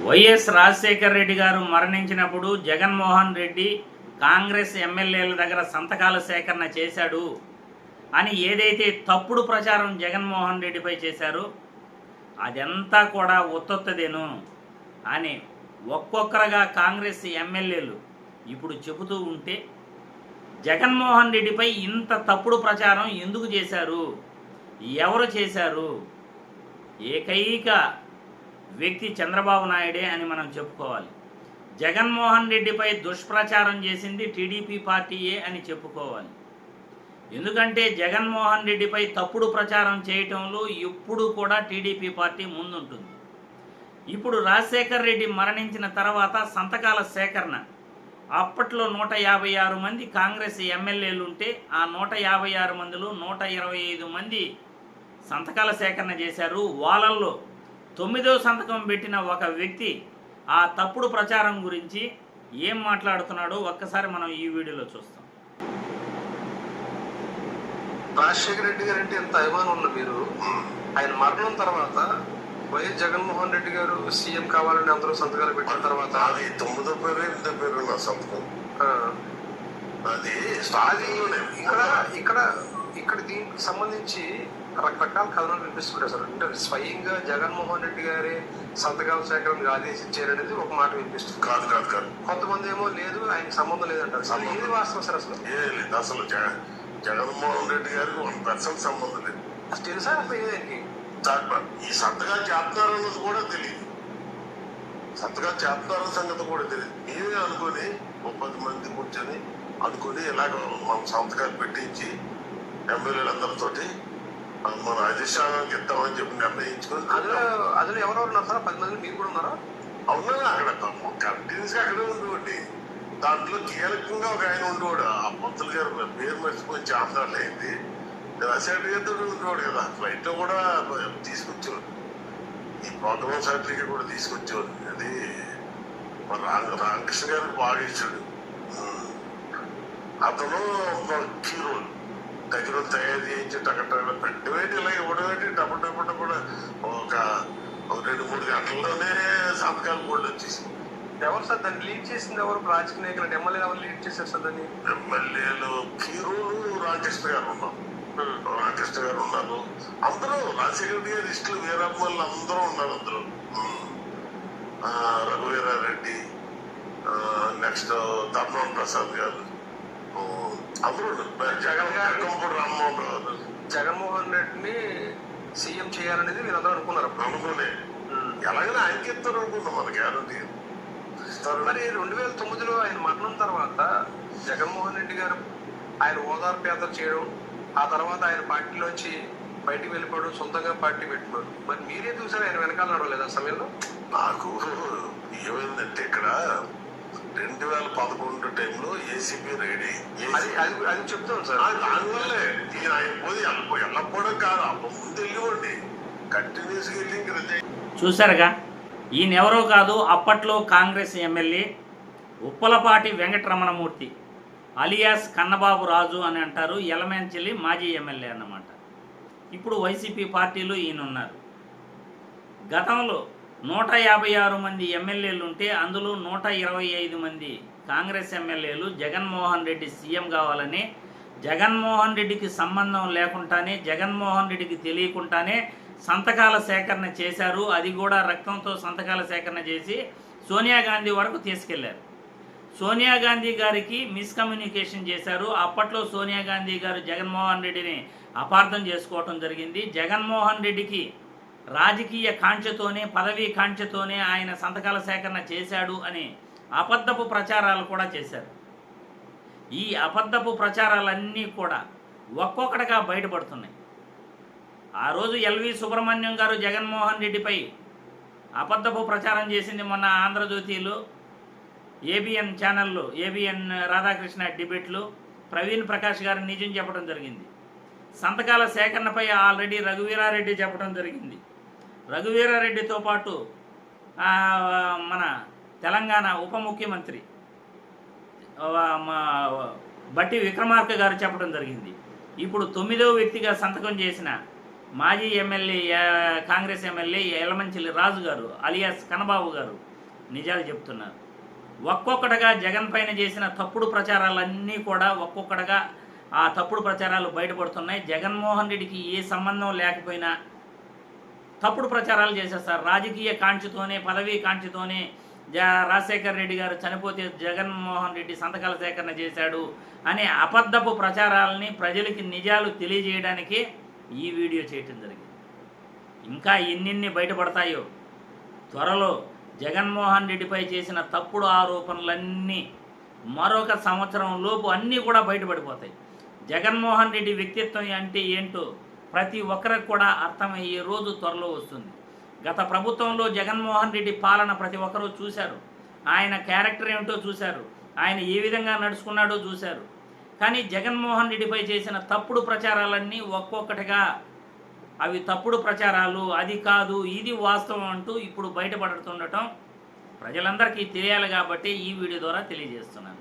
YS Rajasekhara Reddy గారు మరణించినప్పుడు జగన్మోహన్ రెడ్డి కాంగ్రెస్ ఎమ్మెల్యేల దగ్గర సంతకాల సేకరణ చేశాడు అని ఏదైతే తప్పుడు ప్రచారం జగన్మోహన్ రెడ్డిపై చేశారో అదంతా కూడా ఉత్తొత్తదేను అని ఒక్కొక్కరుగా కాంగ్రెస్ ఎమ్మెల్యేలు ఇప్పుడు చెబుతూ ఉంటే జగన్మోహన్ రెడ్డిపై ఇంత తప్పుడు ప్రచారం ఎందుకు చేశారు, ఎవరు చేశారు? ఏకైక వ్యక్తి చంద్రబాబు నాయుడే అని మనం చెప్పుకోవాలి. జగన్మోహన్ రెడ్డిపై దుష్ప్రచారం చేసింది టీడీపీ పార్టీయే అని చెప్పుకోవాలి. ఎందుకంటే జగన్మోహన్ రెడ్డిపై తప్పుడు ప్రచారం చేయటంలో ఎప్పుడు కూడా టీడీపీ పార్టీ ముందుంటుంది. ఇప్పుడు రాజశేఖర రెడ్డి మరణించిన తర్వాత సంతకాల సేకరణ అప్పట్లో 156 మంది కాంగ్రెస్ ఎమ్మెల్యేలు ఉంటే ఆ 156 మందిలో 125 మంది సంతకాల సేకరణ చేశారు. వాళ్ళల్లో 9వ సంతకం పెట్టిన ఒక వ్యక్తి ఆ తప్పుడు ప్రచారం గురించి ఏం మాట్లాడుతున్నాడో ఒక్కసారి మనం ఈ వీడియోలో చూస్తాం. రాజశేఖర రెడ్డి గారు అంటే ఎంత అభిమానం ఉన్న మీరు ఆయన మరణం తర్వాత వైఎస్ జగన్మోహన్ రెడ్డి గారు సీఎం కావాలని అందరూ సంతకాలు పెట్టిన తర్వాత అది 9వ పేరు నా సంతకం. అది ఇక్కడ దీనికి సంబంధించి రకరకాల కథనాలు వినిపిస్తుంటాయి సార్. అంటే స్వయంగా జగన్మోహన్ రెడ్డి గారే సంతకాల సేకరణకు ఆదేశించారనేది ఒక మాట వినిపిస్తుంది. కాదు కొంతమంది ఏమో లేదు, ఆయనకి సంబంధం లేదంటారు. ఏది వాస్తవం సార్? అసలు లేదు. అసలు జగన్మోహన్ రెడ్డి గారికి 1% సంబంధం లేదు. అసలు తెలుసా అసలు ఏదేంటి? ఈ సంతకాలు చేస్తున్నారన్నది కూడా తెలియదు. సంతకాలు చేస్తున్నారన్న సంగతి కూడా తెలియదు. మేమే అనుకుని 30 మంది కూర్చొని అనుకుని ఇలాగ మనం సంతకాలు పెట్టించి ఎమ్మెల్యేలందరితోటి మన అధిష్టానానికి ఇద్దామని చెప్పి నిర్ణయించుకొని అందులో ఎవరెవరు ఉన్నారు సార్? 10 మంది మీరు కూడా ఉన్నారా? అవునా? అక్కడ కంటిన్యూస్ గా అక్కడే ఉండేవాడి. దాంట్లో కీలకంగా ఒక ఆయన ఉండేవాడు. ఆ పంతులు గారు పేరు మర్చిపోయి చాలాసార్లు అయింది. రాజశేఖర్ గారితో ఉండేవాడు కదా. ఫ్లైట్ లో కూడా తీసుకొచ్చేవాడు. ఈ ప్రోగ్రామ్ సర్టిఫికేట్ కూడా తీసుకొచ్చేవాడు. అది మన రామకృష్ణ గారికి బాగా ఇచ్చాడు. అతను హీరోలు దగ్గర తయారు చేయించి టకటగా పెట్టవేటి ఇలా ఇవ్వడమేటి టపటపట కూడా ఒక 2-3 గంటల్లోనే సంతకాలు కూడా వచ్చేసి. ఎవరు సార్ దాన్ని లీడ్ చేసింది? ఎవరు? రాజకీయ నాయకులు ఎమ్మెల్యేలు ఎవరు లీడ్ చేశారు సార్ దాన్ని? ఎమ్మెల్యేలు హీరోలు రామకృష్ణ గారు ఉన్నారు. అందరూ రాజశేఖర రెడ్డి గారి ఇష్టలు వీరమ్మలు అందరూ ఉన్నారు. అందరూ రఘువీరారెడ్డి, నెక్స్ట్ ధర్మం ప్రసాద్ గారు అందరూ. రామ్మోహన్ రావు, జగన్మోహన్ రెడ్డిని సీఎం చేయాలనేది మీరందరూ అనుకున్నారు. అనుకునే ఎలాగైనా ఆయనకి ఇస్తారు అనుకున్నాం. మన గ్యారంటీ. మరి 2009లో ఆయన మరణం తర్వాత జగన్మోహన్ రెడ్డి గారు ఆయన ఓదార్పు యాత్ర చేయడం, ఆ తర్వాత ఆయన పార్టీలోంచి బయటికి వెళ్ళిపోవడం, సొంతంగా పార్టీ పెట్టుకోవడం, మరి మీరే చూసారు ఆయన వెనకాల నడవలేదు ఆ సమయంలో? నాకు ఏమైందంటే ఇక్కడ 2011 టైంలో ఏసీబీ రెడీ అది చెప్తాను సార్. దానివల్లే ఆయన పోయి వెళ్ళకపోవడం కాదు, అప్పుడు ముందు వెళ్ళివ్వండి. కంటిన్యూస్ గా వెళ్ళి చూసారుగా, ఈయనెవరో కాదు, అప్పట్లో కాంగ్రెస్ ఎమ్మెల్యే ఉప్పలపాటి వెంకటరమణమూర్తి అలియాస్ కన్నబాబు రాజు అని అంటారు. యలమంచిలి మాజీ ఎమ్మెల్యే అన్నమాట. ఇప్పుడు వైసీపీ పార్టీలో ఈయన ఉన్నారు. గతంలో 156 మంది ఎమ్మెల్యేలు ఉంటే అందులో 125 మంది కాంగ్రెస్ ఎమ్మెల్యేలు జగన్మోహన్ రెడ్డి సీఎం కావాలని, జగన్మోహన్ రెడ్డికి సంబంధం లేకుండానే, జగన్మోహన్ రెడ్డికి తెలియకుండానే సంతకాల సేకరణ చేశారు. అది కూడా రక్తంతో సంతకాల సేకరణ చేసి సోనియా గాంధీ వరకు తీసుకెళ్లారు. సోనియా గాంధీ గారికి మిస్కమ్యూనికేషన్ చేశారు. అప్పట్లో సోనియా గాంధీ గారు జగన్మోహన్ రెడ్డిని అపార్థం చేసుకోవటం జరిగింది. జగన్మోహన్ రెడ్డికి రాజకీయ కాంక్షతోనే, పదవీ కాంక్షతోనే ఆయన సంతకాల సేకరణ చేశాడు అని అబద్ధపు ప్రచారాలు కూడా చేశారు. ఈ అబద్ధపు ప్రచారాలన్నీ కూడా ఒక్కొక్కటిగా బయటపడుతున్నాయి. ఆ రోజు ఎల్వి సుబ్రహ్మణ్యం గారు జగన్మోహన్ రెడ్డిపై అబద్ధపు ప్రచారం చేసింది. మొన్న ఆంధ్రజ్యోతిలో, ఏబిఎన్ ఛానల్లో, ఏబిఎన్ రాధాకృష్ణ డిబేట్లు ప్రవీణ్ ప్రకాష్ గారు నిజం చెప్పడం జరిగింది. సంతకాల సేకరణపై ఆల్రెడీ రఘువీరారెడ్డి చెప్పడం జరిగింది. రఘువీరారెడ్డితో పాటు మన తెలంగాణ ఉప ముఖ్యమంత్రి బట్టి విక్రమార్క గారు చెప్పడం జరిగింది. ఇప్పుడు 9వ వ్యక్తిగా సంతకం చేసిన మాజీ ఎమ్మెల్యే కాంగ్రెస్ ఎమ్మెల్యే యలమంచిలి రాజు గారు అలియాస్ కన్నబాబు గారు నిజాలు చెప్తున్నారు. ఒక్కొక్కటిగా జగన్ పైన చేసిన తప్పుడు ప్రచారాలన్నీ కూడా ఒక్కొక్కటిగా ఆ తప్పుడు ప్రచారాలు బయటపడుతున్నాయి. జగన్మోహన్ రెడ్డికి ఏ సంబంధం లేకపోయినా తప్పుడు ప్రచారాలు చేసేస్తారు. రాజకీయ కాంక్షతోనే, పదవీ కాంక్షతోనే రాజశేఖర రెడ్డి గారు చనిపోతే జగన్మోహన్ రెడ్డి సంతకాల సేకరణ చేశాడు అనే అబద్ధపు ప్రచారాలని ప్రజలకి నిజాలు తెలియజేయడానికి ఈ వీడియో చేయటం జరిగింది. ఇంకా ఎన్నెన్ని బయటపడతాయో త్వరలో. జగన్మోహన్ రెడ్డిపై చేసిన తప్పుడు ఆరోపణలన్నీ మరొక సంవత్సరం లోపు అన్నీ కూడా బయటపడిపోతాయి. జగన్మోహన్ రెడ్డి వ్యక్తిత్వం అంటే ఏంటో ప్రతి ఒక్కరికి కూడా అర్థమయ్యే రోజు త్వరలో వస్తుంది. గత ప్రభుత్వంలో జగన్మోహన్ రెడ్డి పాలన ప్రతి ఒక్కరూ చూశారు. ఆయన క్యారెక్టర్ ఏమిటో చూశారు. ఆయన ఏ విధంగా నడుచుకున్నాడో చూశారు. కానీ జగన్మోహన్ రెడ్డిపై చేసిన తప్పుడు ప్రచారాలన్నీ ఒక్కొక్కటిగా అవి తప్పుడు ప్రచారాలు, అది కాదు ఇది వాస్తవం అంటూ ఇప్పుడు బయటపడుతుండటం ప్రజలందరికీ తెలియాలి కాబట్టి ఈ వీడియో ద్వారా తెలియజేస్తున్నాను.